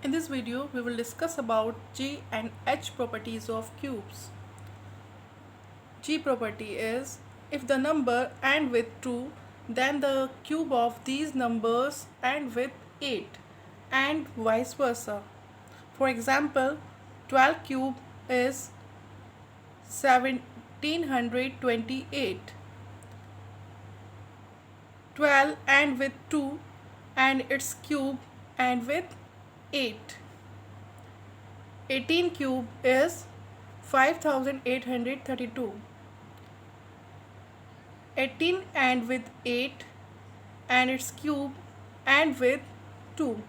In this video, we will discuss about G and H properties of cubes. G property is, if the number end with 2, then the cube of these numbers end with 8 and vice versa. For example, 12 cube is 1728. 12 end with 2 and its cube end with 8. 18 cube is 5832. 18 and with 8 and its cube and with 2.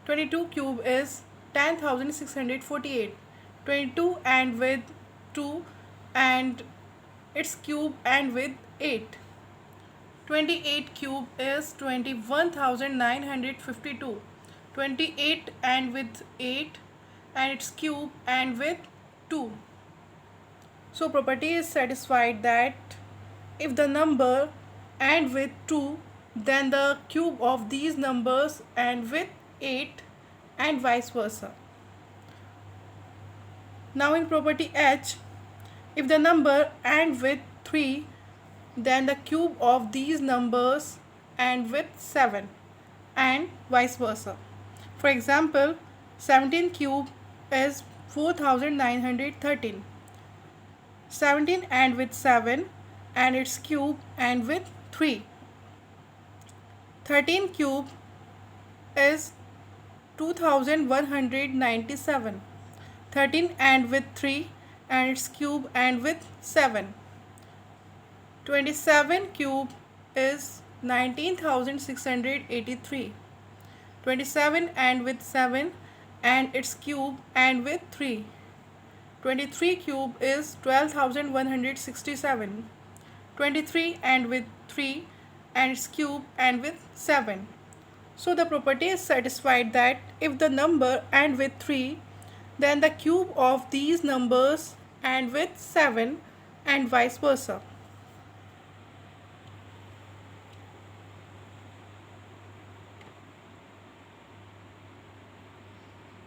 22 cube is 10648. 22 and with 2 and its cube and with 8. 28 cube is 21952. 28 and with 8 and its cube and with 2. So property is satisfied that if the number end with 2, then the cube of these numbers end with 8 and vice versa. Now in property H, if the number end with 3, then the cube of these numbers end with 7 and vice versa. For example, 17 cube is 4913. 17 and with 7 and its cube and with 3. 13 cube is 2197. 13 and with 3 and its cube and with 7. 27 cube is 19683. 27 and with 7 and its cube and with 3. 23 cube is 12167. 23 and with 3 and its cube and with 7. So the property is satisfied that if the number end with 3, then the cube of these numbers end with 7 and vice versa.